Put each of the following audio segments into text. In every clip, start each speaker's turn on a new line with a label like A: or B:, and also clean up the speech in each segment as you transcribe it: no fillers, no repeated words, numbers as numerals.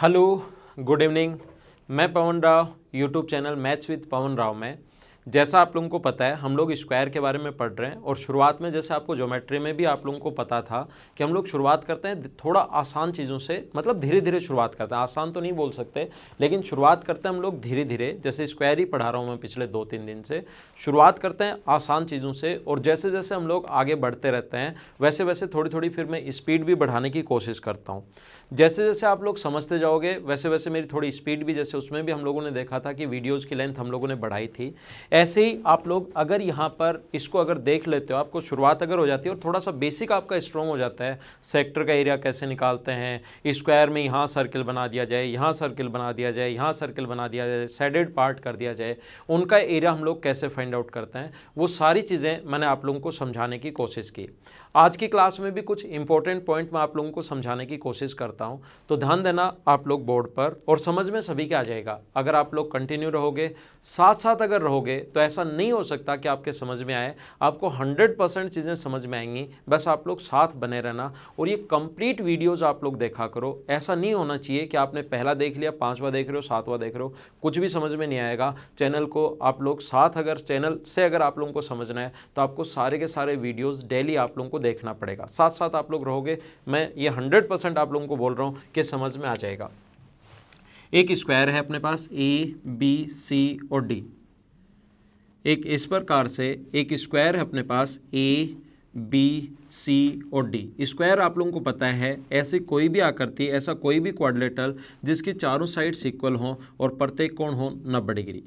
A: Hello, good evening. मैं Pavan Rao, YouTube channel maths with Pavan Rao में। जैसा आप लोगों को पता है हम लोग स्क्वायर के बारे में पढ़ रहे हैं और शुरुआत में जैसे आपको ज्योमेट्री में भी आप लोगों को पता था कि हम लोग शुरुआत करते हैं थोड़ा आसान चीज़ों से, मतलब धीरे धीरे शुरुआत करते हैं। आसान तो नहीं बोल सकते, लेकिन शुरुआत करते हैं हम लोग धीरे धीरे। जैसे स्क्वायर ही पढ़ा रहा हूँ मैं पिछले 2-3 दिन से। शुरुआत करते हैं आसान चीज़ों से और जैसे जैसे हम लोग आगे बढ़ते रहते हैं वैसे वैसे थोड़ी थोड़ी फिर मैं स्पीड भी बढ़ाने की कोशिश करता हूँ। जैसे जैसे आप लोग समझते जाओगे वैसे वैसे मेरी थोड़ी स्पीड भी, जैसे उसमें भी हम लोगों ने देखा था कि वीडियोज़ की लेंथ हम लोगों ने बढ़ाई थी, ऐसे ही आप लोग अगर यहाँ पर इसको अगर देख लेते हो, आपको शुरुआत अगर हो जाती है और थोड़ा सा बेसिक आपका स्ट्रॉन्ग हो जाता है, सेक्टर का एरिया कैसे निकालते हैं, स्क्वायर में यहाँ सर्किल बना दिया जाए, यहाँ सर्किल बना दिया जाए, यहाँ सर्किल बना दिया जाए, शेडेड पार्ट कर दिया जाए, उनका एरिया हम लोग कैसे फाइंड आउट करते हैं, वो सारी चीज़ें मैंने आप लोगों को समझाने की कोशिश की। आज की क्लास में भी कुछ इंपॉर्टेंट पॉइंट मैं आप लोगों को समझाने की कोशिश करता हूं, तो ध्यान देना आप लोग बोर्ड पर, और समझ में सभी के आ जाएगा। अगर आप लोग कंटिन्यू रहोगे, साथ साथ अगर रहोगे, तो ऐसा नहीं हो सकता कि आपके समझ में आए। आपको 100% चीज़ें समझ में आएंगी, बस आप लोग साथ बने रहना और ये कंप्लीट वीडियोज़ आप लोग देखा करो। ऐसा नहीं होना चाहिए कि आपने पहला देख लिया, 5वां देख रहे हो, 7वां देख रहे हो, कुछ भी समझ में नहीं आएगा। चैनल को आप लोग साथ, अगर चैनल से अगर आप लोगों को समझना है तो आपको सारे के सारे वीडियोज़ डेली आप लोगों को देखना पड़ेगा। साथ साथ आप लोग रहोगे, मैं ये 100% आप लोगों को बोल रहा हूँ कि समझ में आ जाएगा। एक स्क्वायर है अपने पास ABC और D। एक इस प्रकार से एक स्क्वायर है अपने पास ABC और D। स्क्वायर आप लोगों को पता है ऐसी कोई भी आकृति, ऐसा कोई भी क्वाड्रिलेटरल जिसकी चारों साइड्स इक्वल हों और प्रत्येक कोण हो 90 डिग्री।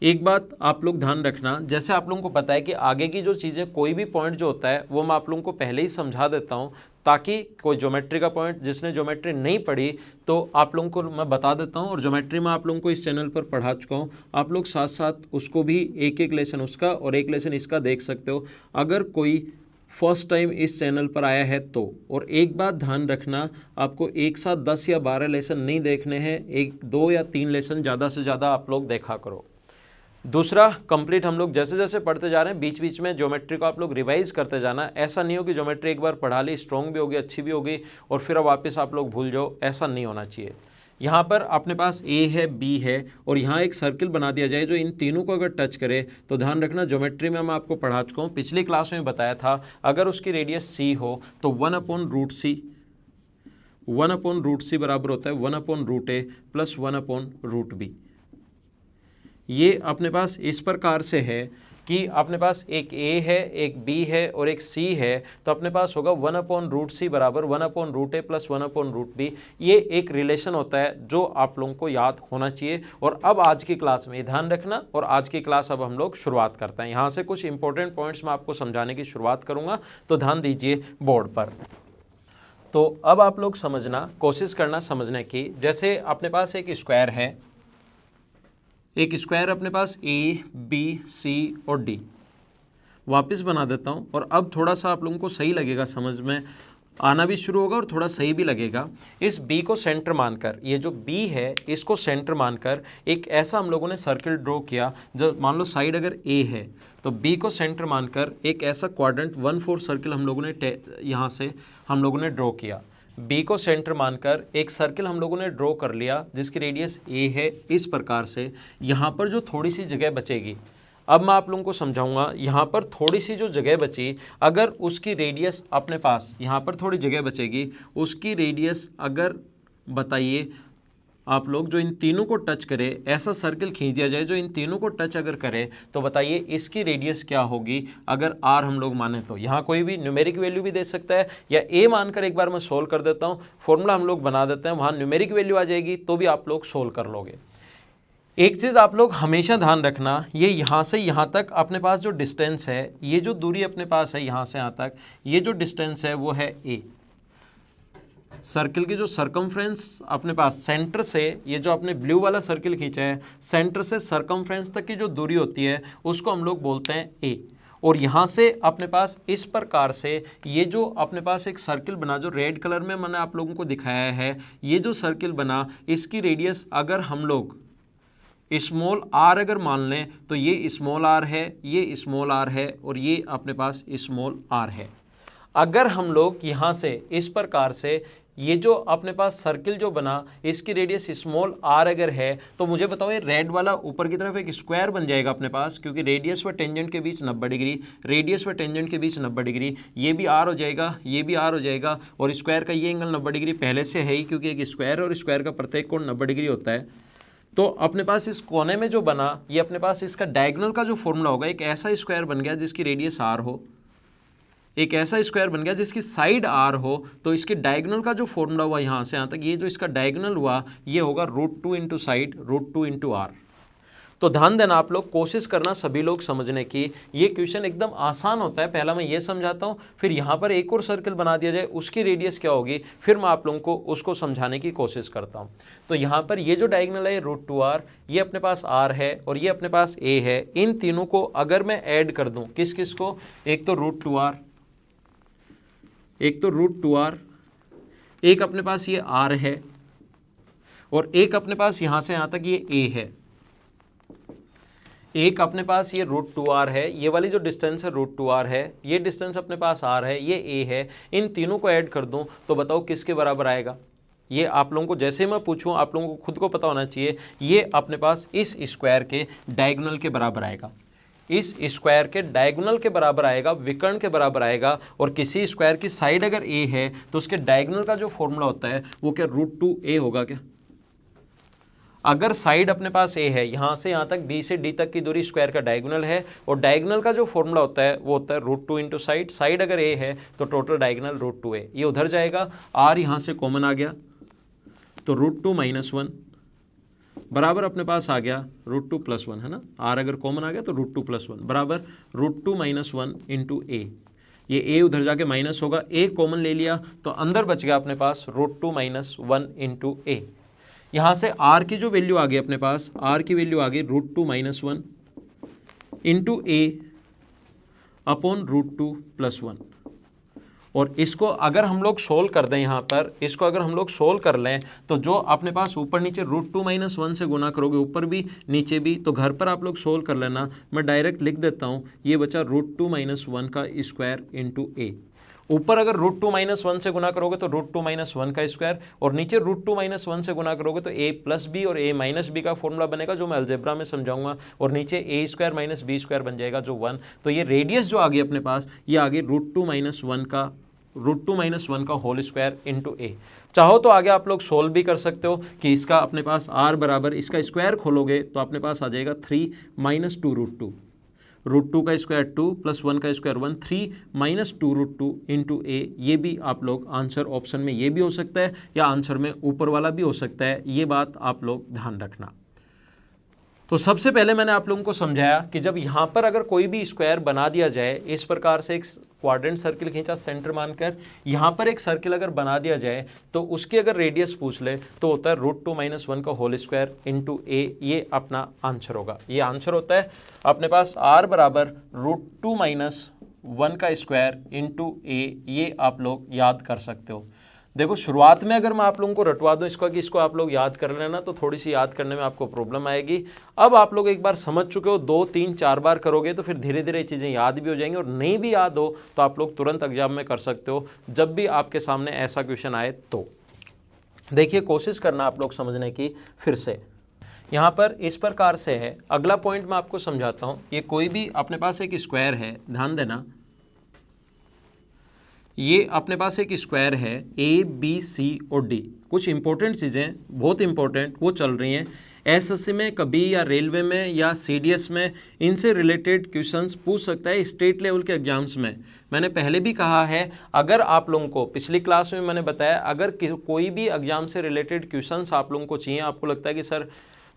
A: एक बात आप लोग ध्यान रखना, जैसे आप लोगों को पता है कि आगे की जो चीज़ें, कोई भी पॉइंट जो होता है वो मैं आप लोगों को पहले ही समझा देता हूँ, ताकि कोई ज्योमेट्री का पॉइंट, जिसने ज्योमेट्री नहीं पढ़ी तो आप लोगों को मैं बता देता हूँ। और ज्योमेट्री में आप लोगों को इस चैनल पर पढ़ा चुका हूँ, आप लोग साथ साथ उसको भी एक एक लेसन उसका और एक लेसन इसका देख सकते हो, अगर कोई फर्स्ट टाइम इस चैनल पर आया है तो। और एक बात ध्यान रखना, आपको एक साथ 10 या 12 लेसन नहीं देखने हैं, 1, 2 या 3 लेसन ज़्यादा से ज़्यादा आप लोग देखा करो। दूसरा, कंप्लीट हम लोग जैसे जैसे पढ़ते जा रहे हैं बीच बीच में ज्योमेट्री को आप लोग रिवाइज करते जाना। ऐसा नहीं हो कि ज्योमेट्री एक बार पढ़ा ली, स्ट्रॉन्ग भी होगी, अच्छी भी होगी, और फिर अब वापस आप लोग भूल जाओ, ऐसा नहीं होना चाहिए। यहाँ पर अपने पास A है, B है और यहाँ एक सर्किल बना दिया जाए जो इन तीनों को अगर टच करे तो ध्यान रखना, ज्योमेट्री में मैं आपको पढ़ा चुका हूँ, पिछली क्लास में बताया था, अगर उसकी रेडियस C हो तो 1/√C, 1/√C बराबर होता है 1/√A प्लस 1/√B। ये अपने पास इस प्रकार से है कि अपने पास एक A है, एक B है और एक C है, तो अपने पास होगा 1/√C बराबर 1/√A प्लस 1/√B। ये एक रिलेशन होता है जो आप लोगों को याद होना चाहिए। और अब आज की क्लास में ध्यान रखना, और आज की क्लास अब हम लोग शुरुआत करते हैं। यहाँ से कुछ इंपॉर्टेंट पॉइंट्स मैं आपको समझाने की शुरुआत करूँगा, तो ध्यान दीजिए बोर्ड पर। तो अब आप लोग समझना, कोशिश करना समझने की। जैसे अपने पास एक स्क्वायर है, एक स्क्वायर अपने पास ABC और D। वापस बना देता हूँ और अब थोड़ा सा आप लोगों को सही लगेगा, समझ में आना भी शुरू होगा और थोड़ा सही भी लगेगा। इस B को सेंटर मानकर, ये जो B है इसको सेंटर मानकर एक ऐसा हम लोगों ने सर्किल ड्रॉ किया। जब मान लो साइड अगर A है तो B को सेंटर मानकर एक ऐसा क्वाड्रेंट 1/4 सर्किल हम लोगों ने यहाँ से हम लोगों ने ड्रॉ किया। B को सेंटर मानकर एक सर्किल हम लोगों ने ड्रॉ कर लिया जिसकी रेडियस A है। इस प्रकार से यहाँ पर जो थोड़ी सी जगह बचेगी, अब मैं आप लोगों को समझाऊंगा। यहाँ पर थोड़ी सी जो जगह बची, अगर उसकी रेडियस अपने पास, यहाँ पर थोड़ी जगह बचेगी, उसकी रेडियस अगर बताइए आप लोग, जो इन तीनों को टच करे, ऐसा सर्किल खींच दिया जाए जो इन तीनों को टच अगर करे, तो बताइए इसकी रेडियस क्या होगी। अगर R हम लोग माने तो यहाँ कोई भी न्यूमेरिक वैल्यू भी दे सकता है, या A मानकर एक बार मैं सोल्व कर देता हूँ, फॉर्मूला हम लोग बना देते हैं, वहाँ न्यूमेरिक वैल्यू आ जाएगी तो भी आप लोग सोल्व कर लोगे। एक चीज़ आप लोग हमेशा ध्यान रखना, ये यहाँ से यहाँ तक अपने पास जो डिस्टेंस है, ये जो दूरी अपने पास है यहाँ से यहाँ तक, ये जो डिस्टेंस है वो है A। सर्किल की जो सरकमफ्रेंस अपने पास सेंटर से, ये जो आपने ब्लू वाला सर्किल खींचा है, सेंटर से सरकमफ्रेंस तक की जो दूरी होती है उसको हम लोग बोलते हैं A। और यहाँ से अपने पास इस प्रकार से ये जो अपने पास एक सर्किल बना, जो रेड कलर में मैंने आप लोगों को दिखाया है, ये जो सर्किल बना, इसकी रेडियस अगर हम लोग स्मॉल r अगर मान लें तो ये स्मॉल r है, ये स्मॉल r है और ये अपने पास स्मॉल r है। अगर हम लोग यहाँ से इस प्रकार से ये जो अपने पास सर्किल जो बना इसकी रेडियस स्मॉल r अगर है तो मुझे बताओ ये रेड वाला ऊपर की तरफ एक स्क्वायर बन जाएगा अपने पास, क्योंकि रेडियस व टेंजेंट के बीच 90 डिग्री, रेडियस व टेंजेंट के बीच 90 डिग्री, ये भी r हो जाएगा, ये भी r हो जाएगा, और स्क्वायर का ये एंगल 90 डिग्री पहले से है ही, क्योंकि एक स्क्वायर और स्क्वायर का प्रत्येक कोण 90 डिग्री होता है। तो अपने पास इस कोने में जो बना ये अपने पास इसका डायगोनल का जो फॉर्मूला होगा, एक ऐसा स्क्वायर बन गया जिसकी रेडियस r हो, एक ऐसा स्क्वायर बन गया जिसकी साइड r हो, तो इसके डायगोनल का जो फॉर्मूला हुआ यहाँ से यहाँ तक, ये जो इसका डायगोनल हुआ ये होगा √2 इंटू साइड √2 इंटू r। तो ध्यान देना आप लोग, कोशिश करना सभी लोग समझने की। ये क्वेश्चन एकदम आसान होता है। पहला मैं ये समझाता हूँ, फिर यहाँ पर एक और सर्कल बना दिया जाए, उसकी रेडियस क्या होगी, फिर मैं आप लोगों को उसको समझाने की कोशिश करता हूँ। तो यहाँ पर ये जो डायगोनल है √2r, ये अपने पास r है और ये अपने पास a है। इन तीनों को अगर मैं ऐड कर दूँ, किस किस को, एक तो √2r, एक तो √2r, एक अपने पास ये r है, और एक अपने पास यहाँ से यहाँ तक ये a है, एक अपने पास ये √2r है, ये वाली जो डिस्टेंस है √2r है, ये डिस्टेंस अपने पास r है, ये a है। इन तीनों को ऐड कर दूं तो बताओ किसके बराबर आएगा। ये आप लोगों को जैसे मैं पूछूं आप लोगों को खुद को पता होना चाहिए, ये अपने पास इस स्क्वायर के डायगोनल के बराबर आएगा, इस स्क्वायर के डायगोनल के बराबर आएगा, विकर्ण के बराबर आएगा। और किसी स्क्वायर की साइड अगर a है तो उसके डायगोनल का जो फॉर्मूला होता है वो क्या √2a होगा क्या। अगर साइड अपने पास a है, यहाँ से यहाँ तक b से d तक की दूरी स्क्वायर का डायगोनल है, और डायगोनल का जो फॉर्मूला होता है वो होता है √2 इंटू साइड, साइड अगर a है तो टोटल डायगोनल √2a, ये उधर जाएगा, r यहाँ से कॉमन आ गया तो √2 - 1 बराबर अपने पास आ गया √2 + 1, है ना। r अगर कॉमन आ गया तो √2 + 1 बराबर √2 - 1 इंटू a, ये a उधर जाके माइनस होगा, a कॉमन ले लिया तो अंदर बच गया अपने पास √2 - 1 इंटू a। यहाँ से r की जो वैल्यू आ गई अपने पास, r की वैल्यू आ गई √2 - 1 इंटू a अपॉन √2 + 1। और इसको अगर हम लोग सोल्व कर दें, यहाँ पर इसको अगर हम लोग सोल्व कर लें तो जो अपने पास ऊपर नीचे √2 - 1 से गुना करोगे, ऊपर भी नीचे भी, तो घर पर आप लोग सोल्व कर लेना। मैं डायरेक्ट लिख देता हूँ, ये बचा √2 - 1 का स्क्वायर इंटू a। ऊपर अगर √2 - 1 से गुना करोगे तो √2 - 1 का स्क्वायर, और नीचे √2 - 1 से गुना करोगे तो a + b और a - b का फॉर्मूला बनेगा, जो मैं अलजेब्रा में समझाऊंगा, और नीचे a² - b² बन जाएगा जो 1। तो ये रेडियस जो आ गई अपने पास, ये आ गई √2 - 1 का होल स्क्वायर इंटू a। चाहो तो आगे आप लोग सोल्व भी कर सकते हो कि इसका अपने पास r बराबर, इसका स्क्वायर खोलोगे तो अपने पास आ जाएगा 3 - 2 √2, √2 का स्क्वायर 2 + 1 का स्क्वायर 1, 3 - 2 √2 इंटू a। ये भी आप लोग आंसर ऑप्शन में ये भी हो सकता है, या आंसर में ऊपर वाला भी हो सकता है, ये बात आप लोग ध्यान रखना। तो सबसे पहले मैंने आप लोगों को समझाया कि जब यहाँ पर अगर कोई भी स्क्वायर बना दिया जाए, इस प्रकार से एक क्वाड्रेंट सर्किल खींचा सेंटर मानकर, यहाँ पर एक सर्किल अगर बना दिया जाए तो उसकी अगर रेडियस पूछ ले तो होता है √2 - 1 का होल स्क्वायर इंटू a। ये अपना आंसर होगा, ये आंसर होता है अपने पास r बराबर √2 - 1 का स्क्वायर इंटू a। ये आप लोग याद कर सकते हो। देखो शुरुआत में अगर मैं आप लोगों को रटवा दूं इसको कि इसको आप लोग याद कर लेना, तो थोड़ी सी याद करने में आपको प्रॉब्लम आएगी। अब आप लोग एक बार समझ चुके हो, 2 3 4 बार करोगे तो फिर धीरे धीरे ये चीज़ें याद भी हो जाएंगी, और नहीं भी याद हो तो आप लोग तुरंत एग्जाम में कर सकते हो जब भी आपके सामने ऐसा क्वेश्चन आए। तो देखिए कोशिश करना आप लोग समझने की। फिर से यहाँ पर इस प्रकार से है, अगला पॉइंट मैं आपको समझाता हूँ। ये कोई भी अपने पास एक स्क्वायर है, ध्यान देना, ये अपने पास एक स्क्वायर है a b c और d। कुछ इंपॉर्टेंट चीज़ें, बहुत इंपॉर्टेंट, वो चल रही हैं एसएससी में कभी, या रेलवे में, या सीडीएस में, इनसे रिलेटेड क्वेश्चंस पूछ सकता है स्टेट लेवल के एग्जाम्स में। मैंने पहले भी कहा है, अगर आप लोगों को पिछली क्लास में मैंने बताया, अगर कोई भी एग्जाम से रिलेटेड क्वेश्चंस आप लोगों को चाहिए, आपको लगता है कि सर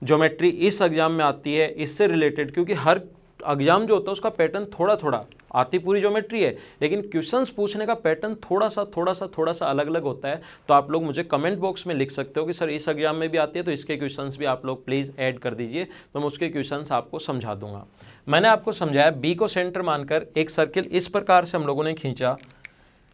A: ज्योमेट्री इस एग्जाम में आती है, इससे रिलेटेड, क्योंकि हर एग्जाम जो होता है उसका पैटर्न थोड़ा थोड़ा, आती पूरी ज्योमेट्री है लेकिन क्वेश्चंस पूछने का पैटर्न थोड़ा सा अलग अलग होता है। तो आप लोग मुझे कमेंट बॉक्स में लिख सकते हो कि सर इस एग्जाम में भी आती है तो इसके क्वेश्चंस भी आप लोग प्लीज़ ऐड कर दीजिए, तो मैं उसके क्वेश्चंस आपको समझा दूंगा। मैंने आपको समझाया, बी को सेंटर मानकर एक सर्किल इस प्रकार से हम लोगों ने खींचा,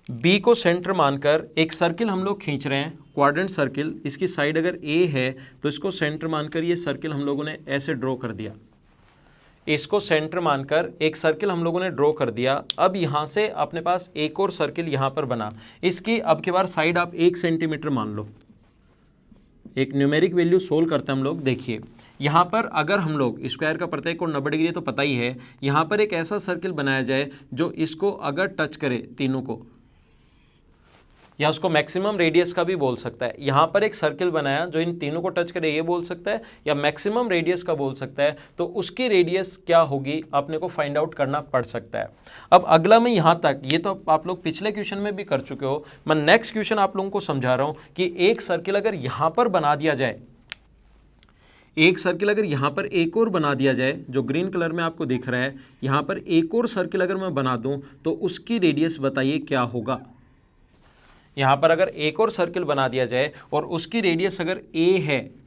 A: बी को सेंटर मानकर एक सर्किल हम लोग खींच रहे हैं, क्वाड्रेंट सर्किल। इसकी साइड अगर ए है तो इसको सेंटर मानकर ये सर्किल हम लोगों ने ऐसे ड्रॉ कर दिया। इसको सेंटर मानकर एक सर्किल हम लोगों ने ड्रॉ कर दिया। अब यहाँ से अपने पास एक और सर्किल यहाँ पर बना, इसकी अब की बार साइड आप 1 सेंटीमीटर मान लो। एक न्यूमेरिक वैल्यू सोल्व करते हैं हम लोग। देखिए यहाँ पर अगर हम लोग स्क्वायर का प्रत्येक कोण 90 डिग्री तो पता ही है, यहाँ पर एक ऐसा सर्किल बनाया जाए जो इसको अगर टच करे तीनों को, या उसको मैक्सिमम रेडियस का भी बोल सकता है। यहाँ पर एक सर्किल बनाया जो इन तीनों को टच करे, ये बोल सकता है, या मैक्सिमम रेडियस का बोल सकता है। तो उसकी रेडियस क्या होगी अपने को फाइंड आउट करना पड़ सकता है। अब अगला मैं यहाँ तक, ये तो आप लोग पिछले क्वेश्चन में भी कर चुके हो, मैं नेक्स्ट क्वेश्चन आप लोगों को समझा रहा हूँ कि एक सर्किल अगर यहाँ पर बना दिया जाए, एक सर्किल अगर यहाँ पर एक और बना दिया जाए, जो ग्रीन कलर में आपको दिख रहा है, यहाँ पर एक और सर्किल अगर मैं बना दूँ तो उसकी रेडियस बताइए क्या होगा। यहाँ पर अगर एक और सर्किल बना दिया जाए और उसकी रेडियस अगर a है,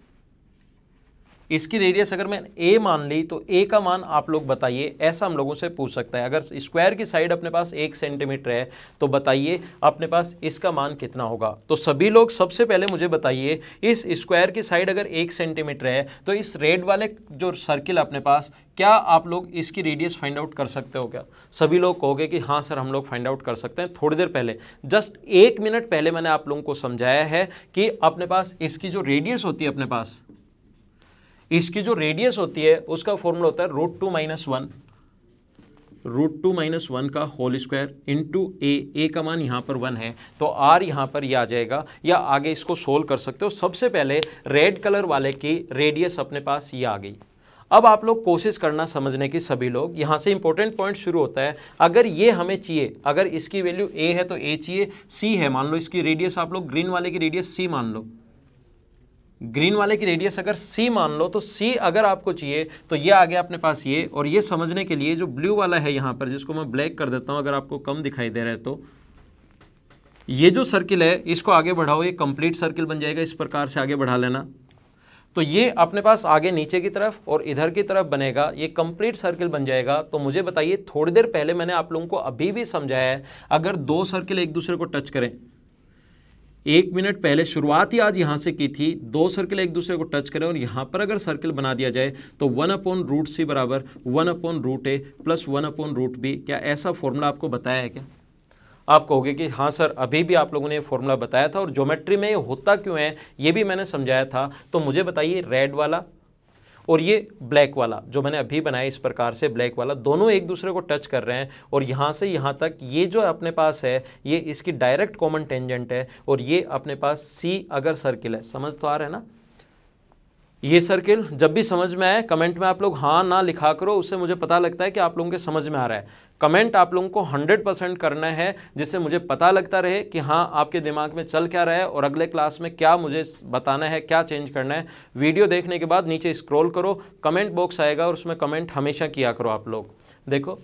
A: इसकी रेडियस अगर मैं a मान ली तो a का मान आप लोग बताइए, ऐसा हम लोगों से पूछ सकता है। अगर स्क्वायर की साइड अपने पास 1 सेंटीमीटर है तो बताइए अपने पास इसका मान कितना होगा। तो सभी लोग सबसे पहले मुझे बताइए, इस स्क्वायर की साइड अगर 1 सेंटीमीटर है तो इस रेड वाले जो सर्किल अपने पास, क्या आप लोग इसकी रेडियस फाइंड आउट कर सकते हो क्या? सभी लोग कहोगे कि हाँ सर हम लोग फाइंड आउट कर सकते हैं। थोड़ी देर पहले, जस्ट 1 मिनट पहले मैंने आप लोगों को समझाया है कि अपने पास इसकी जो रेडियस होती है, अपने पास इसकी जो रेडियस होती है उसका फॉर्मूला होता है √2 - 1 का होल स्क्वायर इंटू ए का मान यहाँ पर 1 है तो आर यहाँ पर ये आ जाएगा, या आगे इसको सोल्व कर सकते हो। सबसे पहले रेड कलर वाले की रेडियस अपने पास ये आ गई। अब आप लोग कोशिश करना समझने की, सभी लोग, यहाँ से इंपॉर्टेंट पॉइंट शुरू होता है। अगर ये हमें चाहिए, अगर इसकी वैल्यू a है तो a चाहिए, c है मान लो इसकी रेडियस, आप लोग ग्रीन वाले की रेडियस c मान लो, ग्रीन वाले की रेडियस अगर c मान लो तो c अगर आपको चाहिए तो ये आ गया अपने पास ये। और ये समझने के लिए जो ब्लू वाला है यहाँ पर, जिसको मैं ब्लैक कर देता हूँ अगर आपको कम दिखाई दे रहा है, तो ये जो सर्किल है इसको आगे बढ़ाओ, ये कंप्लीट सर्किल बन जाएगा। इस प्रकार से आगे बढ़ा लेना तो ये अपने पास आगे नीचे की तरफ और इधर की तरफ बनेगा, ये कंप्लीट सर्किल बन जाएगा। तो मुझे बताइए, थोड़ी देर पहले मैंने आप लोगों को अभी भी समझाया है, अगर दो सर्किल एक दूसरे को टच करें, 1 मिनट पहले शुरुआत ही आज यहां से की थी, दो सर्किल एक दूसरे को टच करें और यहां पर अगर सर्किल बना दिया जाए तो 1/√c बराबर 1/√a प्लस 1/√b। क्या ऐसा फॉर्मूला आपको बताया है क्या? आप कहोगे कि हाँ सर अभी भी आप लोगों ने ये फॉर्मूला बताया था और ज्योमेट्री में ये होता क्यों है ये भी मैंने समझाया था। तो मुझे बताइए, रेड वाला और ये ब्लैक वाला जो मैंने अभी बनाया इस प्रकार से, ब्लैक वाला, दोनों एक दूसरे को टच कर रहे हैं और यहाँ से यहाँ तक ये जो अपने पास है ये इसकी डायरेक्ट कॉमन टेंजेंट है और ये अपने पास सी अगर सर्किल है। समझ तो आ रहा है ना? ये सर्किल जब भी समझ में आए कमेंट में आप लोग हाँ ना लिखा करो, उससे मुझे पता लगता है कि आप लोगों के समझ में आ रहा है। कमेंट आप लोगों को 100% करना है, जिससे मुझे पता लगता रहे कि हाँ आपके दिमाग में चल क्या रहा है और अगले क्लास में क्या मुझे बताना है, क्या चेंज करना है। वीडियो देखने के बाद नीचे स्क्रॉल करो, कमेंट बॉक्स आएगा और उसमें कमेंट हमेशा किया करो आप लोग। देखो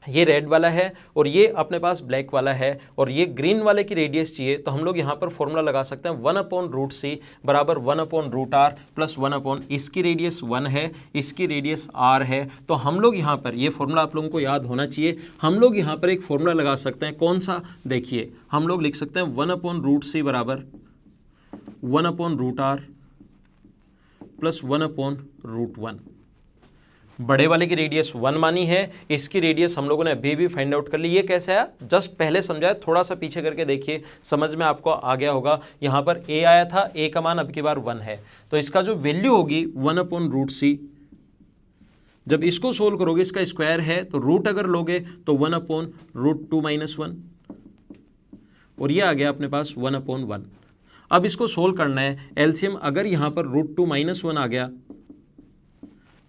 A: ये रेड वाला है और ये अपने पास ब्लैक वाला है और ये ग्रीन वाले की रेडियस चाहिए तो हम लोग यहाँ पर फॉर्मूला लगा सकते हैं 1/√c बराबर 1/√r प्लस 1 इसकी रेडियस 1 है, इसकी रेडियस r है। तो हम लोग यहाँ पर ये फॉर्मूला आप लोगों को याद होना चाहिए। हम लोग यहाँ पर एक फॉर्मूला लगा सकते हैं, कौन सा? देखिए हम लोग लिख सकते हैं 1/√c बराबर 1/√r प्लस 1/√1। बड़े वाले की रेडियस 1 मानी है, इसकी रेडियस हम लोगों ने अभी भी फाइंड आउट कर ली। ये कैसे आया? जस्ट पहले समझाया, थोड़ा सा पीछे करके देखिए, समझ में आपको आ गया होगा। यहाँ पर a आया था, a का मान अब की बार 1 है तो इसका जो वैल्यू होगी 1/√c। जब इसको सोल्व करोगे, इसका स्क्वायर है तो रूट अगर लोगे तो 1/√2 - 1 और ये आ गया अपने पास 1/1। अब इसको सोल्व करना है, एलसीएम अगर यहाँ पर √2 - 1 आ गया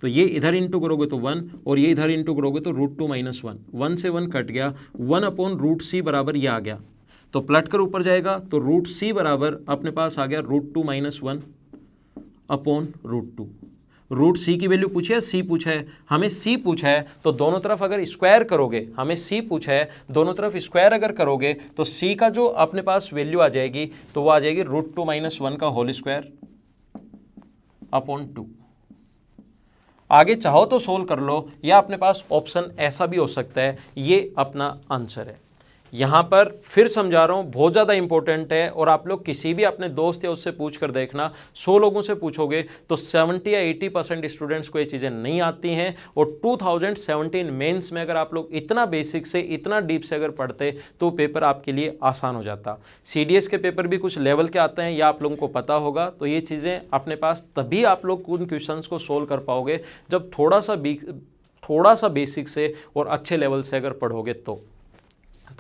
A: तो ये इधर इंटू करोगे तो 1 और ये इधर इंटू करोगे तो √2 - 1, 1 से 1 कट गया, 1/√c बराबर ये आ गया। तो पलट कर ऊपर जाएगा तो √c बराबर अपने पास आ गया √2 - 1/√2। √c की वैल्यू पूछी है, c पूछा है, हमें c पूछा है तो दोनों तरफ अगर स्क्वायर करोगे, हमें c पूछा है, दोनों तरफ स्क्वायर अगर करोगे तो c का जो अपने पास वैल्यू आ जाएगी तो वो आ जाएगी √2 - 1 का होल स्क्वायर अपॉन 2। आगे चाहो तो सोल्व कर लो या अपने पास ऑप्शन ऐसा भी हो सकता है, ये अपना आंसर है। यहाँ पर फिर समझा रहा हूँ, बहुत ज़्यादा इंपॉर्टेंट है और आप लोग किसी भी अपने दोस्त या उससे पूछ कर देखना, 100 लोगों से पूछोगे तो 70 या 80% स्टूडेंट्स को ये चीज़ें नहीं आती हैं। और 2017 मेंस में अगर आप लोग इतना बेसिक से इतना डीप से अगर पढ़ते तो पेपर आपके लिए आसान हो जाता। CDS के पेपर भी कुछ लेवल के आते हैं, या आप लोगों को पता होगा, तो ये चीज़ें अपने पास तभी आप लोग उन क्वेश्चंस को सोल्व कर पाओगे जब थोड़ा सा बेसिक से और अच्छे लेवल से अगर पढ़ोगे तो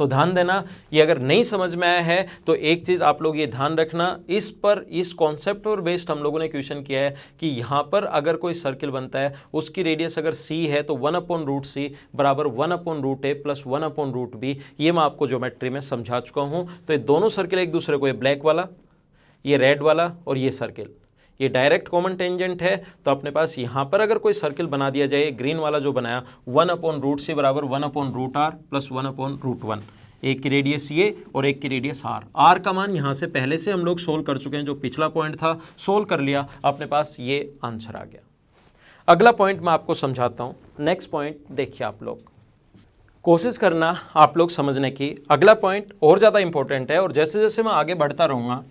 A: ध्यान देना, ये अगर नहीं समझ में आया है तो एक चीज़ आप लोग ये ध्यान रखना, इस कॉन्सेप्ट पर बेस्ड हम लोगों ने क्वेश्चन किया है कि यहाँ पर अगर कोई सर्किल बनता है, उसकी रेडियस अगर c है तो 1/√c बराबर 1/√a प्लस 1/√b। ये मैं आपको ज्योमेट्री में समझा चुका हूँ। तो ये दोनों सर्किल एक दूसरे को, ये ब्लैक वाला, ये रेड वाला और ये सर्किल, ये डायरेक्ट कॉमन टेंजेंट है। तो अपने पास यहाँ पर अगर कोई सर्किल बना दिया जाए, ग्रीन वाला जो बनाया, 1/√c बराबर 1/√r प्लस 1/√1, एक की रेडियस ये और एक की रेडियस r का मान यहाँ से पहले से हम लोग सोल्व कर चुके हैं, जो पिछला पॉइंट था सोल्व कर लिया, अपने पास ये आंसर आ गया। अगला पॉइंट मैं आपको समझाता हूँ। नेक्स्ट पॉइंट देखिए, आप लोग कोशिश करना आप लोग समझने की। अगला पॉइंट और ज़्यादा इंपॉर्टेंट है और जैसे जैसे मैं आगे बढ़ता रहूँगा,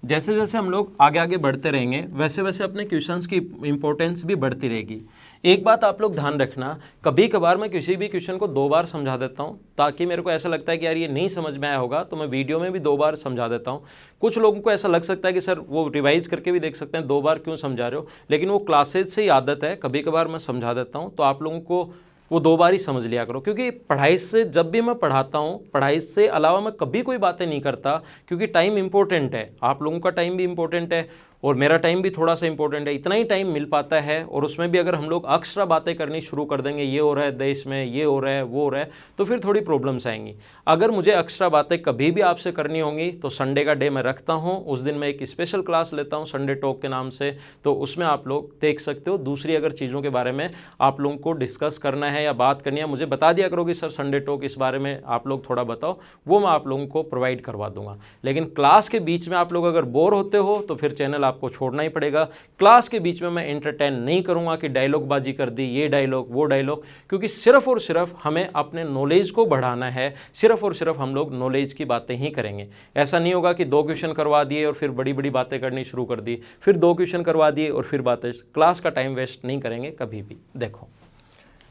A: जैसे जैसे हम लोग आगे आगे बढ़ते रहेंगे, वैसे वैसे अपने क्वेश्चंस की इंपॉर्टेंस भी बढ़ती रहेगी। एक बात आप लोग ध्यान रखना, कभी कभार मैं किसी भी क्वेश्चन को 2 बार समझा देता हूं, ताकि मेरे को ऐसा लगता है कि यार ये नहीं समझ में आया होगा, तो मैं वीडियो में भी 2 बार समझा देता हूं। कुछ लोगों को ऐसा लग सकता है कि सर वो रिवाइज करके भी देख सकते हैं, 2 बार क्यों समझा रहे हो, लेकिन वो क्लासेज से ही आदत है, कभी कभार मैं समझा देता हूँ, तो आप लोगों को वो 2 बार ही समझ लिया करो। क्योंकि पढ़ाई से जब भी मैं पढ़ाता हूँ, पढ़ाई से अलावा मैं कभी कोई बातें नहीं करता, क्योंकि टाइम इंपॉर्टेंट है, आप लोगों का टाइम भी इंपॉर्टेंट है और मेरा टाइम भी थोड़ा सा इंपॉर्टेंट है। इतना ही टाइम मिल पाता है और उसमें भी अगर हम लोग एक्स्ट्रा बातें करनी शुरू कर देंगे, ये हो रहा है देश में, ये हो रहा है, वो हो रहा है, तो फिर थोड़ी प्रॉब्लम्स आएंगी। अगर मुझे एक्स्ट्रा बातें कभी भी आपसे करनी होंगी तो संडे का डे मैं रखता हूँ, उस दिन मैं एक स्पेशल क्लास लेता हूँ संडे टॉक के नाम से, तो उसमें आप लोग देख सकते हो। दूसरी अगर चीज़ों के बारे में आप लोगों को डिस्कस करना है या बात करनी है, मुझे बता दिया करो कि सर संडे टॉक इस बारे में आप लोग थोड़ा बताओ, वो मैं आप लोगों को प्रोवाइड करवा दूंगा। लेकिन क्लास के बीच में आप लोग अगर बोर होते हो तो फिर चैनल आपको छोड़ना ही पड़ेगा। क्लास के बीच में मैं एंटरटेन नहीं करूंगा कि डायलॉग बाजी कर दी, ये डायलॉग वो डायलॉग, क्योंकि सिर्फ और सिर्फ हमें अपने नॉलेज को बढ़ाना है, सिर्फ और सिर्फ हम लोग नॉलेज की बातें ही करेंगे। ऐसा नहीं होगा कि 2 क्वेश्चन करवा दिए और फिर बड़ी बड़ी बातें करनी शुरू कर दी, फिर 2 क्वेश्चन करवा दिए और फिर बातें। क्लास का टाइम वेस्ट नहीं करेंगे कभी भी। देखो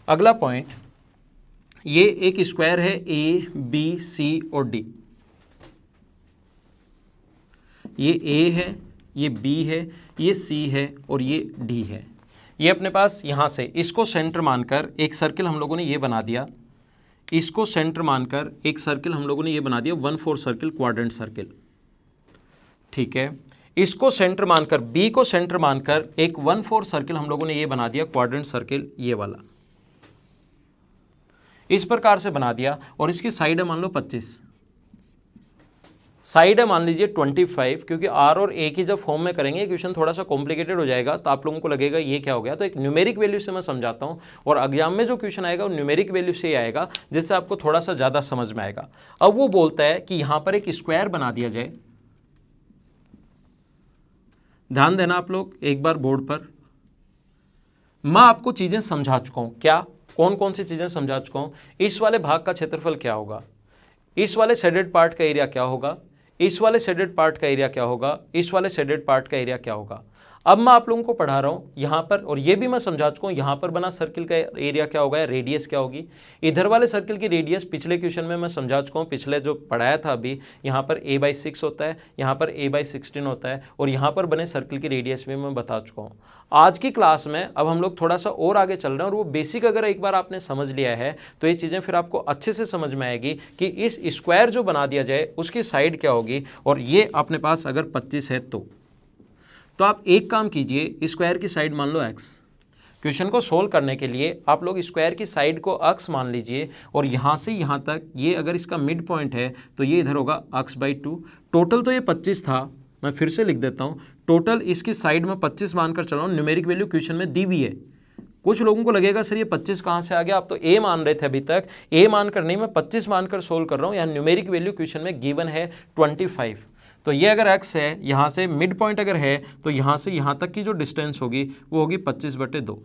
A: अगला पॉइंट, ये एक स्क्वायर है ABC और D, ये A है, ये B है, ये C है और ये D है। ये अपने पास यहाँ से इसको सेंटर मानकर एक सर्किल हम लोगों ने ये बना दिया, इसको सेंटर मानकर एक सर्किल हम लोगों ने ये बना दिया 1/4 सर्किल, क्वाड्रेंट सर्किल, ठीक है। इसको सेंटर मानकर, B को सेंटर मानकर एक 1/4 सर्किल हम लोगों ने ये बना दिया क्वाड्रेंट सर्किल, ये वाला इस प्रकार से बना दिया। और इसकी साइड है मान लो 25, साइड है मान लीजिए 25, क्योंकि R और A की जब फॉर्म में करेंगे क्वेश्चन थोड़ा सा कॉम्प्लिकेटेड हो जाएगा, तो आप लोगों को लगेगा ये क्या हो गया। तो एक न्यूमेरिक वैल्यू से मैं समझाता हूँ और एग्जाम में जो क्वेश्चन आएगा वो न्यूमेरिक वैल्यू से ही आएगा, जिससे आपको थोड़ा सा ज़्यादा समझ में आएगा। अब वो बोलता है कि यहाँ पर एक स्क्वायर बना दिया जाए, ध्यान देना आप लोग एक बार बोर्ड पर, मैं आपको चीज़ें समझा चुका हूँ। क्या, कौन कौन सी चीज़ें समझा चुका हूँ। इस वाले भाग का क्षेत्रफल क्या होगा, इस वाले शेडेड पार्ट का एरिया क्या होगा, इस वाले शेडेड पार्ट का एरिया क्या होगा, इस वाले शेडेड पार्ट का एरिया क्या होगा। अब मैं आप लोगों को पढ़ा रहा हूँ यहाँ पर, और ये भी मैं समझा चुका हूँ, यहाँ पर बना सर्किल का एरिया क्या होगा, रेडियस क्या होगी। इधर वाले सर्किल की रेडियस पिछले क्वेश्चन में मैं समझा चुका हूँ, पिछले जो पढ़ाया था अभी, यहाँ पर a/6 होता है, यहाँ पर a/16 होता है, और यहाँ पर बने सर्किल की रेडियस भी मैं बता चुका हूँ। आज की क्लास में अब हम लोग थोड़ा सा और आगे चल रहे हैं, और वो बेसिक अगर एक बार आपने समझ लिया है तो ये चीज़ें फिर आपको अच्छे से समझ में आएगी कि इस स्क्वायर जो बना दिया जाए उसकी साइड क्या होगी। और ये अपने पास अगर 25 है तो आप एक काम कीजिए, स्क्वायर की साइड मान लो x। क्वेश्चन को सोल्व करने के लिए आप लोग स्क्वायर की साइड को x मान लीजिए, और यहाँ से यहाँ तक ये अगर इसका मिड पॉइंट है तो ये इधर होगा x/2। टोटल तो ये 25 था, मैं फिर से लिख देता हूँ, टोटल इसकी साइड में 25 मानकर चल रहा हूँ। न्यूमेरिक वैल्यू क्वेश्चन में दी हुई है। कुछ लोगों को लगेगा सर ये 25 कहाँ से आ गया, आप तो a मान रहे थे अभी तक, a मानकर नहीं, मैं 25 मानकर सोल्व कर रहा हूँ। यहाँ न्यूमेरिक वैल्यू क्वेश्चन में गिवन है 25। तो ये अगर x है, यहाँ से मिड पॉइंट अगर है तो यहाँ से यहाँ तक की जो डिस्टेंस होगी वो होगी 25/2।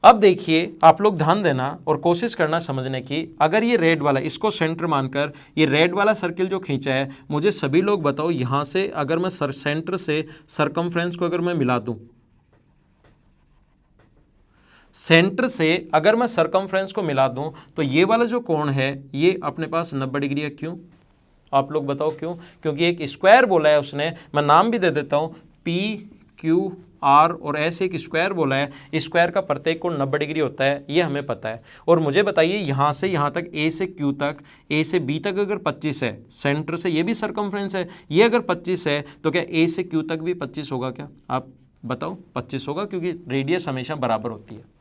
A: अब देखिए आप लोग ध्यान देना और कोशिश करना समझने की। अगर ये रेड वाला, इसको सेंटर मानकर ये रेड वाला सर्किल जो खींचा है, मुझे सभी लोग बताओ यहां से अगर मैं सेंटर से सरकमफ्रेंस को अगर मैं मिला दूं, सेंटर से अगर मैं सरकमफ्रेंस को मिला दूं तो ये वाला जो कोण है ये अपने पास 90 डिग्री है। क्यों? आप लोग बताओ क्यों? क्योंकि एक स्क्वायर बोला है उसने, मैं नाम भी दे देता हूं, पी क्यू आर, और ऐसे एक स्क्वायर बोला है। स्क्वायर का प्रत्येक कोण 90 डिग्री होता है, ये हमें पता है। और मुझे बताइए यहाँ से यहाँ तक, ए से क्यू तक, ए से बी तक अगर 25 है, सेंटर से ये भी सरकमफ्रेंस है, ये अगर 25 है तो क्या ए से क्यू तक भी 25 होगा? क्या आप बताओ? 25 होगा, क्योंकि रेडियस हमेशा बराबर होती है।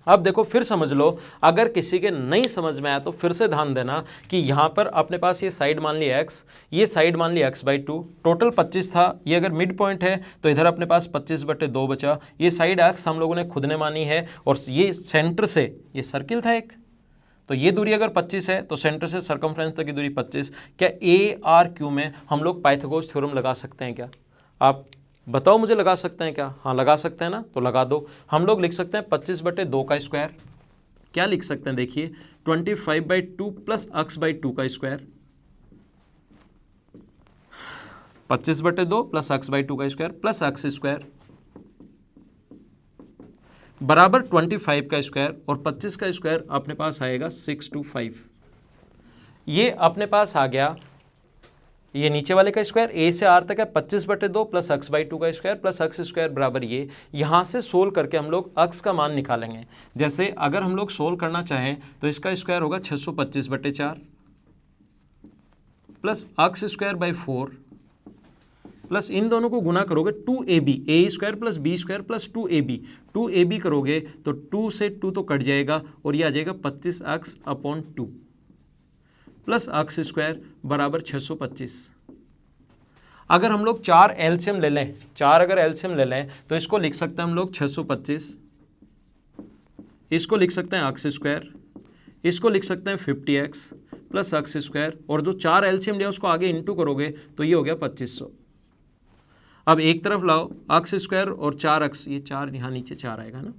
A: अब देखो फिर समझ लो, अगर किसी के नहीं समझ में आया तो फिर से ध्यान देना कि यहाँ पर अपने पास ये साइड मान ली x, ये साइड मान ली x/2, टोटल 25 था। ये अगर मिड पॉइंट है तो इधर अपने पास 25/2 बचा। ये साइड x हम लोगों ने खुद ने मानी है, और ये सेंटर से ये सर्किल था एक, तो ये दूरी अगर 25 है तो सेंटर से सरकमफ्रेंस तक की दूरी 25। क्या ARQ में हम लोग पाइथागोरस थ्योरम लगा सकते हैं? क्या आप बताओ मुझे, लगा सकते हैं क्या? हाँ लगा सकते हैं ना, तो लगा दो। हम लोग लिख सकते हैं 25/2 का स्क्वायर। क्या लिख सकते हैं? देखिए 25/2 प्लस x/2 का स्क्वायर, 25/2 प्लस x/2 का स्क्वायर प्लस x स्क्वायर बराबर 25 का स्क्वायर, और 25 का स्क्वायर अपने पास आएगा 625। ये अपने पास आ गया, ये नीचे वाले का स्क्वायर ए से आर तक है 25/2 प्लस x/2 का स्क्वायर प्लस x स्क्वायर बराबर ये। यहाँ से सोल्व करके हम लोग x का मान निकालेंगे। जैसे अगर हम लोग सोल्व करना चाहें तो इसका स्क्वायर होगा 625/4 plus x square by 4 plus इन दोनों को गुना करोगे 2ab, A square plus B square plus 2ab करोगे तो 2 से 2 तो कट जाएगा, और ये आ जाएगा 25x/2 प्लस x स्क्वायर बराबर 625। अगर हम लोग 4 एलसीएम ले लें, 4 अगर एलसीएम ले लें तो इसको लिख सकते हैं हम लोग 625, इसको लिख सकते हैं x स्क्वायर, इसको लिख सकते हैं 50x प्लस x स्क्वायर, और जो 4 एलसीएम लिया उसको आगे इंटू करोगे तो ये हो गया 2500। अब एक तरफ लाओ x स्क्वायर और 4x, ये 4 यहाँ नीचे 4 आएगा ना,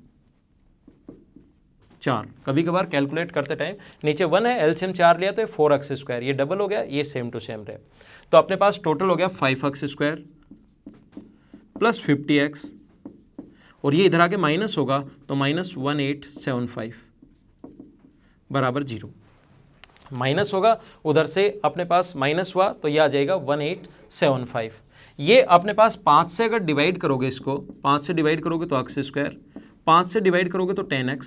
A: 4 कभी कभार कैलकुलेट करते टाइम नीचे 1 है, एलसीएम 4 लिया तो 4x स्क्वायर, ये डबल हो गया, ये सेम टू सेम रहे। तो अपने पास टोटल हो गया 5x स्क्वायर प्लस 50x, और ये इधर आके माइनस होगा तो माइनस 1875 बराबर 0। माइनस होगा उधर से, अपने पास माइनस हुआ तो ये आ जाएगा 1875। ये अपने पास 5 से अगर डिवाइड करोगे, इसको 5 से डिवाइड करोगे तो x स्क्वायर, 5 से डिवाइड करोगे तो 10x,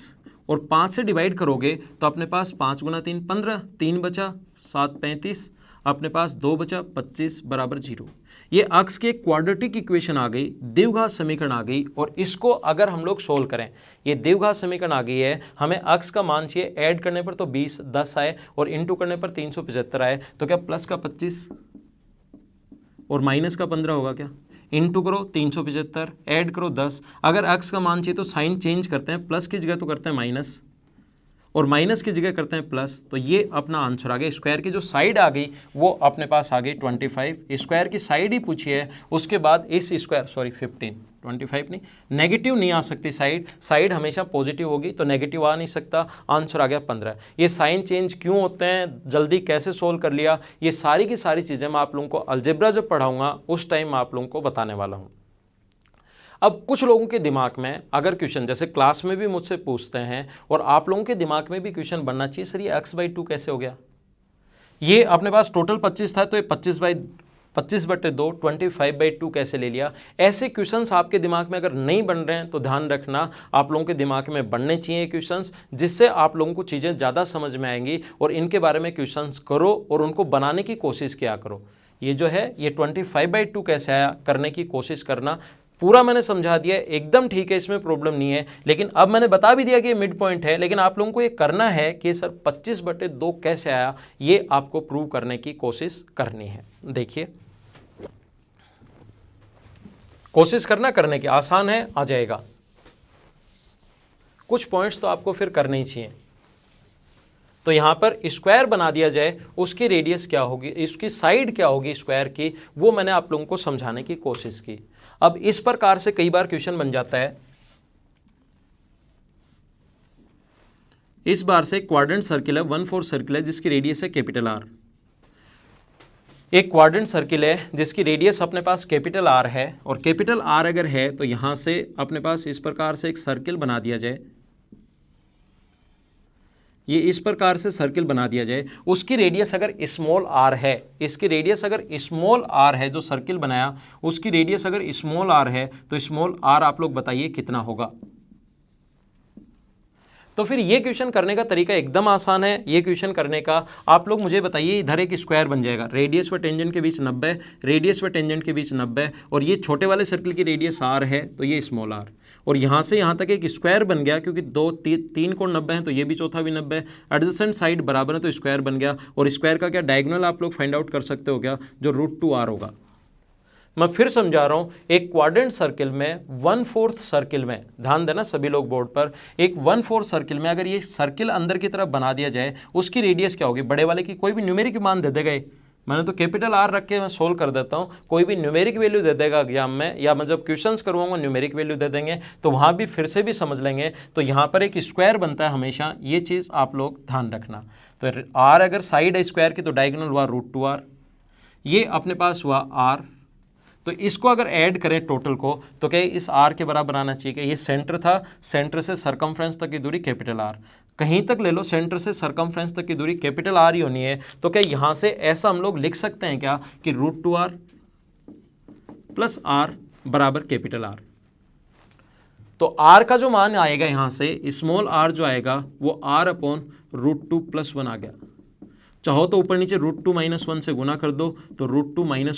A: और 5 से डिवाइड करोगे तो अपने पास 5 गुना 3 15, 3 बचा 7 35, अपने पास 2 बचा 25 बराबर 0। ये x के क्वाड्रेटिक इक्वेशन आ गई, द्विघात समीकरण आ गई, और इसको अगर हम लोग सोल्व करें, ये द्विघात समीकरण आ गई है, हमें x का मान चाहिए, ऐड करने पर तो 20 10 आए और इंटू करने पर 375 आए, तो क्या प्लस का 25 और माइनस का 15 होगा? क्या इंटू करो 375, ऐड करो 10। अगर x का मान चाहिए तो साइन चेंज करते हैं, प्लस की जगह तो करते हैं माइनस, और माइनस की जगह करते हैं प्लस, तो ये अपना आंसर आ गया। स्क्वायर की जो साइड आ गई वो अपने पास आ गई 25। स्क्वायर की साइड ही पूछी है, उसके बाद इस स्क्वायर 15, 25 नहीं, नेगेटिव नहीं आ सकती साइड हमेशा पॉजिटिव होगी, तो नेगेटिव आ नहीं सकता। आंसर आ गया 15। ये साइन चेंज क्यों होते हैं, जल्दी कैसे सोल्व कर लिया, ये सारी की सारी चीज़ें मैं आप लोगों को अलजेब्रा जब पढ़ाऊंगा उस टाइम मैं आप लोगों को बताने वाला हूँ। अब कुछ लोगों के दिमाग में अगर क्वेश्चन, जैसे क्लास में भी मुझसे पूछते हैं और आप लोगों के दिमाग में भी क्वेश्चन बनना चाहिए, सर ये x/2 कैसे हो गया? ये अपने पास टोटल 25 था तो ये 25/2 25/2 कैसे ले लिया? ऐसे क्वेश्चंस आपके दिमाग में अगर नहीं बन रहे हैं तो ध्यान रखना, आप लोगों के दिमाग में बनने चाहिए क्वेश्चंस, जिससे आप लोगों को चीज़ें ज़्यादा समझ में आएंगी, और इनके बारे में क्वेश्चंस करो और उनको बनाने की कोशिश किया करो। ये जो है ये 25/2 कैसे आया करने की कोशिश करना। पूरा मैंने समझा दिया, एकदम ठीक है, इसमें प्रॉब्लम नहीं है, लेकिन अब मैंने बता भी दिया कि ये मिड पॉइंट है, लेकिन आप लोगों को ये करना है कि सर 25/2 कैसे आया, ये आपको प्रूव करने की कोशिश करनी है। देखिए कोशिश करने की, आसान है, आ जाएगा। कुछ पॉइंट्स तो आपको फिर करने ही चाहिए। तो यहां पर स्क्वायर बना दिया जाए, उसकी रेडियस क्या होगी, इसकी साइड क्या होगी स्क्वायर की, वो मैंने आप लोगों को समझाने की कोशिश की। अब इस प्रकार से कई बार क्वेश्चन बन जाता है, इस बार से क्वाड्रेंट सर्किल है, 1/4 सर्किल है जिसकी रेडियस है कैपिटल आर। एक क्वाड्रेंट सर्किल है जिसकी रेडियस अपने पास कैपिटल आर है, और कैपिटल आर अगर है तो यहां से अपने पास इस प्रकार से एक सर्किल बना दिया जाए, ये इस प्रकार से सर्किल बना दिया जाए। उसकी रेडियस अगर स्मॉल आर है, इसकी रेडियस अगर स्मॉल आर है, जो सर्किल बनाया उसकी रेडियस अगर स्मॉल आर है, तो स्मॉल आर आप लोग बताइए कितना होगा। तो फिर ये क्वेश्चन करने का तरीका एकदम आसान है। ये क्वेश्चन करने का आप लोग मुझे बताइए, इधर एक स्क्वायर बन जाएगा, रेडियस व टेंजेंट के बीच 90, रेडियस व टेंजेंट के बीच 90, और ये छोटे वाले सर्किल की रेडियस आर है तो ये स्मॉल आर, और यहाँ से यहाँ तक एक स्क्वायर बन गया, क्योंकि तीन कोण 90 है तो ये भी चौथा भी 90 है, एडजेसेंट साइड बराबर है तो स्क्वायर बन गया। और स्क्वायर का क्या डायगोनल आप लोग फाइंड आउट कर सकते हो क्या, जो √2r होगा। मैं फिर समझा रहा हूं, एक क्वाड्रेंट सर्किल में 1/4 सर्किल में, ध्यान देना सभी लोग बोर्ड पर, एक 1/4 सर्किल में अगर ये सर्किल अंदर की तरफ बना दिया जाए, उसकी रेडियस क्या होगी, बड़े वाले की कोई भी न्यूमेरिक मान दे देगा। मैंने तो कैपिटल आर रख के मैं सोल्व कर देता हूं, कोई भी न्यूमेरिक वैल्यू दे देगा एग्जाम में, या मैं जब क्वेश्चंस करवाऊंगा न्यूमेरिक वैल्यू दे देंगे, तो वहां भी फिर से भी समझ लेंगे। तो यहां पर एक स्क्वायर बनता है हमेशा, ये चीज आप लोग ध्यान रखना। तो आर अगर साइड है स्क्वायर की तो डायगोनल हुआ √2r, ये अपने पास हुआ आर। तो इसको अगर ऐड करें टोटल को तो क्या इस आर के बराबर आना चाहिए कि ये सेंटर था, सेंटर से सरकमफ्रेंस तक की दूरी कैपिटल आर, कहीं तक ले लो सेंटर से सरकमफ्रेंस तक की दूरी कैपिटल आर ही होनी है। तो क्या यहां से ऐसा हम लोग लिख सकते हैं क्या कि √2r प्लस आर बराबर कैपिटल आर। तो आर का जो मान आएगा यहां से स्मॉल आर जो आएगा वो r/√2 + 1 आ गया। चाहो तो ऊपर नीचे √2 - 1 से गुना कर दो तो √2 - 1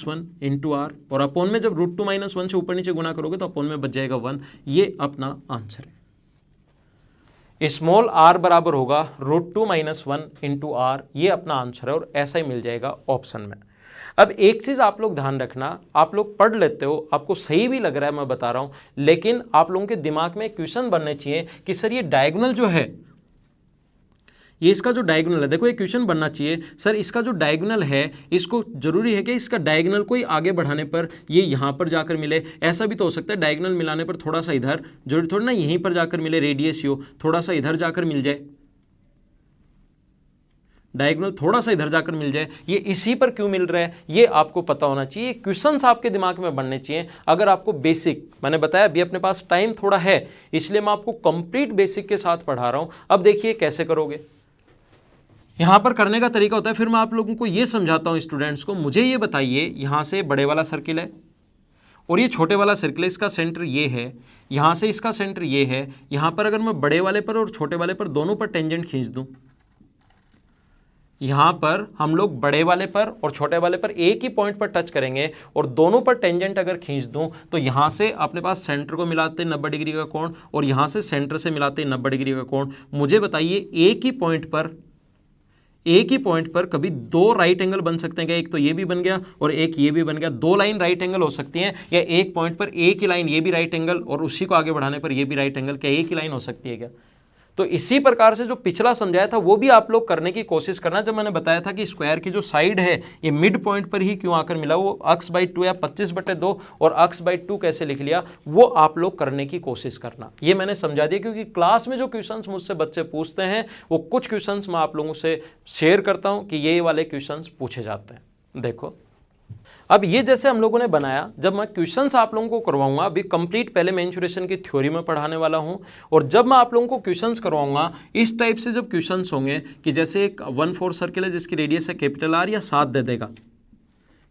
A: × r, और अपोन में जब √2 - 1 से ऊपर नीचे गुना करोगे तो अपोन में बच जाएगा 1। ये अपना आंसर है। स्मॉल r बराबर होगा √2 - 1 × r, ये अपना आंसर है, और ऐसा ही मिल जाएगा ऑप्शन में। अब एक चीज आप लोग ध्यान रखना, आप लोग पढ़ लेते हो, आपको सही भी लग रहा है मैं बता रहा हूं, लेकिन आप लोगों के दिमाग में क्वेश्चन बनने चाहिए कि सर ये डायगोनल जो है, ये इसका जो डायगोनल है, देखो ये क्वेश्चन बनना चाहिए सर इसका जो डायगोनल है, इसको जरूरी है कि इसका डायगोनल कोई आगे बढ़ाने पर ये यहाँ पर जाकर मिले। ऐसा भी तो हो सकता है डायगोनल मिलाने पर थोड़ा सा इधर, जरूरी थोड़ा ना यहीं पर जाकर मिले, रेडियस हो थोड़ा सा इधर जाकर मिल जाए, डायगोनल थोड़ा सा इधर जाकर मिल जाए। ये इसी पर क्यों मिल रहा है ये आपको पता होना चाहिए, क्वेश्चंस आपके दिमाग में बनने चाहिए। अगर आपको बेसिक, मैंने बताया अभी अपने पास टाइम थोड़ा है इसलिए मैं आपको कंप्लीट बेसिक के साथ पढ़ा रहा हूं। अब देखिए कैसे करोगे, यहां पर करने का तरीका होता है, फिर मैं आप लोगों को यह समझाता हूं स्टूडेंट्स को। मुझे ये बताइए, यहां से बड़े वाला सर्किल है और ये छोटे वाला सर्किल है, इसका सेंटर ये है, यहां से इसका सेंटर ये है। यहां पर अगर मैं बड़े वाले पर और छोटे वाले पर दोनों पर टेंजेंट खींच दूं, यहां पर हम लोग बड़े वाले पर और छोटे वाले पर एक ही पॉइंट पर टच करेंगे और दोनों पर टेंजेंट अगर खींच दूं तो यहां से अपने पास सेंटर को मिलाते 90 डिग्री का कोण और यहां से सेंटर से मिलाते 90 डिग्री का कोण। मुझे बताइए एक ही पॉइंट पर कभी दो राइट एंगल बन सकते हैं क्या? एक तो ये भी बन गया और एक ये भी बन गया, दो लाइन राइट एंगल हो सकती हैं, या एक पॉइंट पर एक ही लाइन ये भी राइट एंगल और उसी को आगे बढ़ाने पर ये भी राइट एंगल, क्या एक ही लाइन हो सकती है क्या? तो इसी प्रकार से जो पिछला समझाया था वो भी आप लोग करने की कोशिश करना। जब मैंने बताया था कि स्क्वायर की जो साइड है ये मिड पॉइंट पर ही क्यों आकर मिला, वो x/2 या 25/2 और x/2 कैसे लिख लिया, वो आप लोग करने की कोशिश करना। ये मैंने समझा दिया क्योंकि क्लास में जो क्वेश्चंस मुझसे बच्चे पूछते हैं वो कुछ क्वेश्चंस मैं आप लोगों से शेयर करता हूं कि ये वाले क्वेश्चंस पूछे जाते हैं। देखो अब ये जैसे हम लोगों ने बनाया, जब मैं क्वेश्चंस आप लोगों को करवाऊंगा, अभी कंप्लीट पहले मेंसुरेशन की थ्योरी में पढ़ाने वाला हूं, और जब मैं आप लोगों को क्वेश्चंस करवाऊंगा इस टाइप से जब क्वेश्चंस होंगे कि जैसे एक 1/4 सर्किल है जिसकी रेडियस है कैपिटल आर या 7 दे देगा,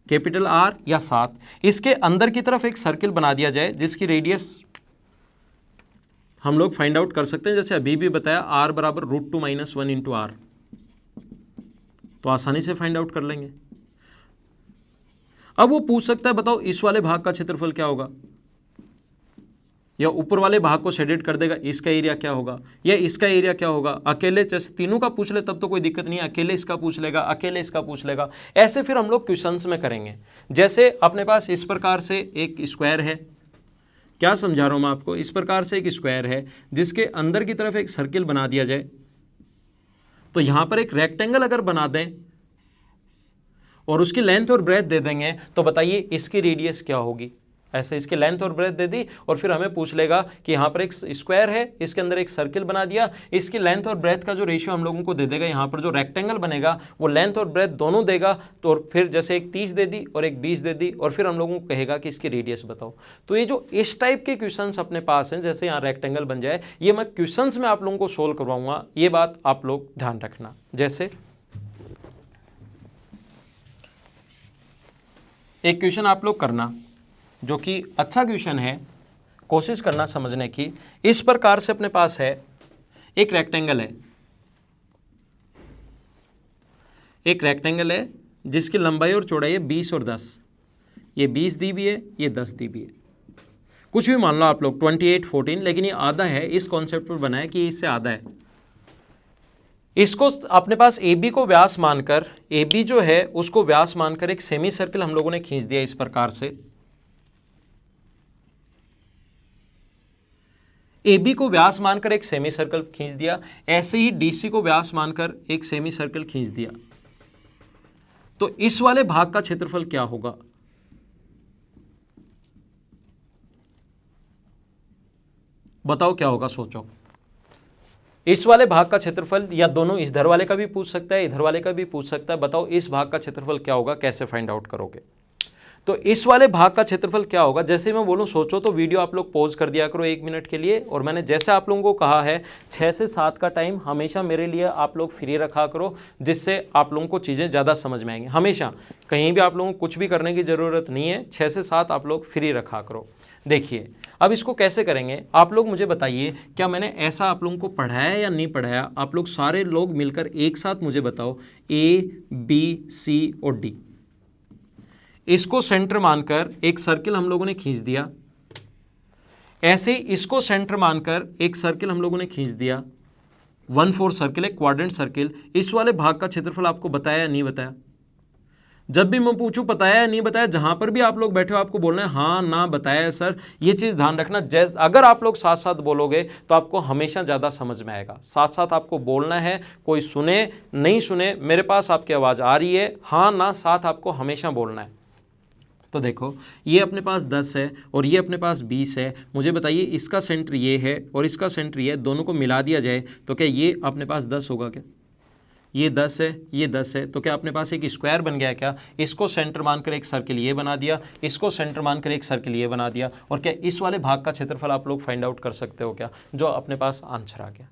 A: कैपिटल आर या 7, इसके अंदर की तरफ एक सर्किल बना दिया जाए जिसकी रेडियस हम लोग फाइंड आउट कर सकते हैं, जैसे अभी भी बताया r बराबर √2 - 1 × r, तो आसानी से फाइंड आउट कर लेंगे। अब वो पूछ सकता है बताओ इस वाले भाग का क्षेत्रफल क्या होगा, या ऊपर वाले भाग को शेडेड कर देगा, इसका एरिया क्या होगा या इसका एरिया क्या होगा। अकेले जैसे तीनों का पूछ ले तब तो कोई दिक्कत नहीं है, अकेले इसका पूछ लेगा, अकेले इसका पूछ लेगा, ऐसे फिर हम लोग क्वेश्चंस में करेंगे। जैसे अपने पास इस प्रकार से एक स्क्वायर है, क्या समझा रहा हूं मैं आपको, इस प्रकार से एक स्क्वायर है जिसके अंदर की तरफ एक सर्किल बना दिया जाए, तो यहां पर एक रेक्टेंगल अगर बना दें और उसकी लेंथ और ब्रेथ दे देंगे तो बताइए इसकी रेडियस क्या होगी। ऐसे इसकी लेंथ और ब्रेथ दे दी और फिर हमें पूछ लेगा कि यहाँ पर एक स्क्वायर है, इसके अंदर एक सर्किल बना दिया, इसकी लेंथ और ब्रेथ का जो रेशियो हम लोगों को दे देगा, यहाँ पर जो रेक्टेंगल बनेगा वो लेंथ और ब्रेथ दोनों देगा। तो फिर जैसे एक 30 दे दी और एक 20 दे दी और फिर हम लोगों को कहेगा कि इसकी रेडियस बताओ। तो ये जो इस टाइप के क्वेश्चंस अपने पास हैं, जैसे यहाँ रेक्टेंगल बन जाए, ये मैं क्वेश्चंस में आप लोगों को सोल्व करवाऊंगा, ये बात आप लोग ध्यान रखना। जैसे एक क्वेश्चन आप लोग करना जो कि अच्छा क्वेश्चन है, कोशिश करना समझने की। इस प्रकार से अपने पास है एक रेक्टेंगल है, एक रेक्टेंगल है जिसकी लंबाई और चौड़ाई है 20 और 10। ये 20 दी हुई है, ये 10 दी हुई है, कुछ भी मान लो आप लोग 28, 14, लेकिन ये आधा है। इस कॉन्सेप्ट पर बना है कि इससे आधा है। इसको अपने पास ए बी को व्यास मानकर, ए बी जो है उसको व्यास मानकर एक सेमी सर्किल हम लोगों ने खींच दिया इस प्रकार से। ए बी को व्यास मानकर एक सेमी सर्कल खींच दिया, ऐसे ही डीसी को व्यास मानकर एक सेमी सर्कल खींच दिया। तो इस वाले भाग का क्षेत्रफल क्या होगा? बताओ क्या होगा, सोचो। इस वाले भाग का क्षेत्रफल, या दोनों, इधर वाले का भी पूछ सकता है, इधर वाले का भी पूछ सकता है। बताओ इस भाग का क्षेत्रफल क्या होगा, कैसे फाइंड आउट करोगे? तो इस वाले भाग का क्षेत्रफल क्या होगा, जैसे मैं बोलूं सोचो, तो वीडियो आप लोग पॉज कर दिया करो 1 मिनट के लिए। और मैंने जैसे आप लोगों को कहा है 6 से 7 का टाइम हमेशा मेरे लिए आप लोग फ्री रखा करो, जिससे आप लोगों को चीज़ें ज़्यादा समझ में आएंगी। हमेशा कहीं भी आप लोगों को कुछ भी करने की ज़रूरत नहीं है, 6 से 7 आप लोग फ्री रखा करो। देखिए अब इसको कैसे करेंगे, आप लोग मुझे बताइए, क्या मैंने ऐसा आप लोगों को पढ़ाया या नहीं पढ़ाया? आप लोग सारे लोग मिलकर एक साथ मुझे बताओ। ए बी सी और डी, इसको सेंटर मानकर एक सर्किल हम लोगों ने खींच दिया। ऐसे ही इसको सेंटर मानकर एक सर्किल हम लोगों ने खींच दिया, 1/4 सर्किल, एक क्वाड्रेंट सर्किल। इस वाले भाग का क्षेत्रफल आपको बताया या नहीं बताया? जब भी मैं पूछूं बताया या नहीं बताया, जहां पर भी आप लोग बैठे हो आपको बोलना है हाँ ना बताया है सर। ये चीज़ ध्यान रखना, जैसे अगर आप लोग साथ साथ बोलोगे तो आपको हमेशा ज़्यादा समझ में आएगा। साथ साथ आपको बोलना है, कोई सुने नहीं सुने, मेरे पास आपकी आवाज़ आ रही है, हाँ ना साथ आपको हमेशा बोलना है। तो देखो ये अपने पास 10 है और ये अपने पास 20 है। मुझे बताइए इसका सेंटर ये है और इसका सेंटर ये है, दोनों को मिला दिया जाए तो क्या ये अपने पास 10 होगा? क्या ये 10 है, ये 10 है, तो क्या अपने पास एक स्क्वायर बन गया? क्या इसको सेंटर मानकर एक सर्किल ये बना दिया, इसको सेंटर मानकर एक सर्किल ये बना दिया। और क्या इस वाले भाग का क्षेत्रफल आप लोग फाइंड आउट कर सकते हो क्या, जो अपने पास आंसर आ गया?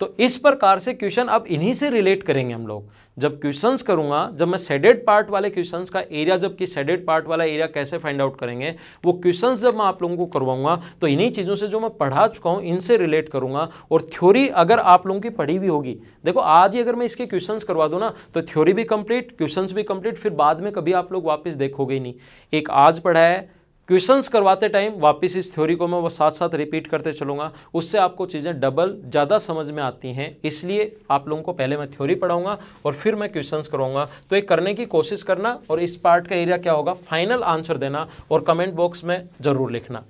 A: तो इस प्रकार से क्वेश्चन अब इन्हीं से रिलेट करेंगे हम लोग। जब क्वेश्चंस करूंगा, जब मैं शेडेड पार्ट वाले क्वेश्चंस का एरिया, जबकि शेडेड पार्ट वाला एरिया कैसे फाइंड आउट करेंगे, वो क्वेश्चंस जब मैं आप लोगों को करवाऊंगा तो इन्हीं चीज़ों से जो मैं पढ़ा चुका हूं इनसे रिलेट करूंगा। और थ्योरी अगर आप लोगों की पढ़ी हुई होगी, देखो आज ही अगर मैं इसके क्वेश्चंस करवा दूं ना तो थ्योरी भी कंप्लीट, क्वेश्चंस भी कंप्लीट, फिर बाद में कभी आप लोग वापस देखोगे ही नहीं। एक आज पढ़ा है, क्वेश्चंस करवाते टाइम वापस इस थ्योरी को मैं वो साथ साथ रिपीट करते चलूँगा, उससे आपको चीज़ें डबल ज़्यादा समझ में आती हैं। इसलिए आप लोगों को पहले मैं थ्योरी पढ़ाऊंगा और फिर मैं क्वेश्चंस करवाऊंगा। तो ये करने की कोशिश करना और इस पार्ट का एरिया क्या होगा फाइनल आंसर देना और कमेंट बॉक्स में ज़रूर लिखना।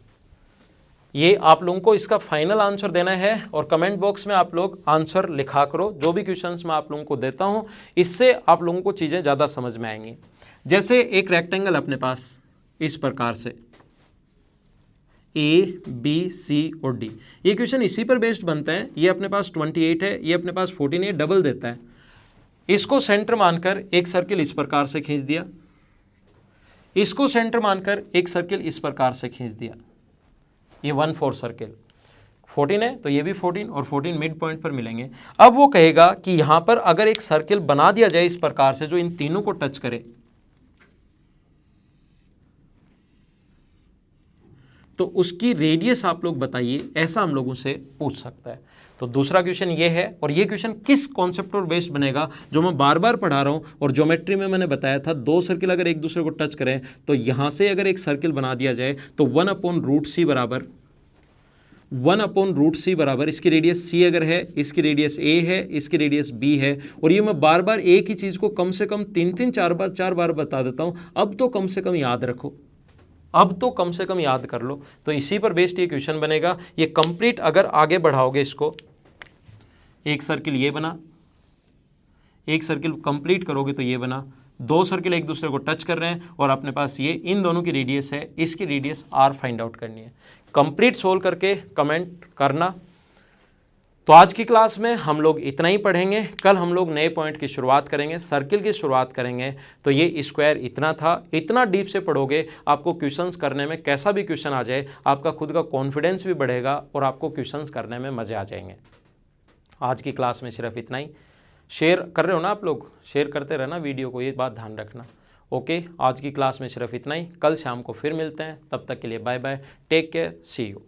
A: ये आप लोगों को इसका फाइनल आंसर देना है और कमेंट बॉक्स में आप लोग आंसर लिखा करो। जो भी क्वेश्चंस मैं आप लोगों को देता हूँ इससे आप लोगों को चीज़ें ज़्यादा समझ में आएंगी। जैसे एक रेक्टेंगल अपने पास इस प्रकार से ए बी सी और डी, ये क्वेश्चन इसी पर बेस्ड बनता है। ये अपने पास 28 है, ये अपने पास 14 है, डबल देता है। इसको सेंटर मानकर एक सर्किल इस प्रकार से खींच दिया, इसको सेंटर मानकर एक सर्किल इस प्रकार से खींच दिया। ये 1/4 सर्किल, 14 है तो ये भी 14 और 14 मिड पॉइंट पर मिलेंगे। अब वो कहेगा कि यहां पर अगर एक सर्किल बना दिया जाए इस प्रकार से जो इन तीनों को टच करे, तो उसकी रेडियस आप लोग बताइए, ऐसा हम लोगों से पूछ सकता है। तो दूसरा क्वेश्चन ये है और ये क्वेश्चन किस कॉन्सेप्ट पर बेस्ड बनेगा, जो मैं बार बार पढ़ा रहा हूँ और ज्योमेट्री में मैंने बताया था, दो सर्किल अगर एक दूसरे को टच करें तो यहाँ से अगर एक सर्किल बना दिया जाए तो 1/√c बराबर 1/√c बराबर, इसकी रेडियस c अगर है, इसकी रेडियस a है, इसकी रेडियस b है। और ये मैं बार बार एक ही चीज़ को कम से कम 3-3 4 बार बता देता हूँ। अब तो कम से कम याद रखो, अब तो कम से कम याद कर लो। तो इसी पर बेस्ड ये क्वेश्चन बनेगा। ये कंप्लीट अगर आगे बढ़ाओगे इसको, एक सर्किल ये बना, एक सर्किल कंप्लीट करोगे तो ये बना, दो सर्किल एक दूसरे को टच कर रहे हैं और अपने पास ये इन दोनों की रेडियस है, इसकी रेडियस r फाइंड आउट करनी है। कंप्लीट सोल्व करके कमेंट करना। तो आज की क्लास में हम लोग इतना ही पढ़ेंगे। कल हम लोग नए पॉइंट की शुरुआत करेंगे, सर्किल की शुरुआत करेंगे। तो ये स्क्वायर इतना था, इतना डीप से पढ़ोगे आपको क्वेश्चंस करने में, कैसा भी क्वेश्चन आ जाए आपका खुद का कॉन्फिडेंस भी बढ़ेगा और आपको क्वेश्चंस करने में मज़े आ जाएंगे। आज की क्लास में सिर्फ इतना ही। शेयर कर रहे हो ना आप लोग, शेयर करते रहना वीडियो को, ये बात ध्यान रखना। ओके, आज की क्लास में सिर्फ इतना ही। कल शाम को फिर मिलते हैं, तब तक के लिए bye bye, take care, see you.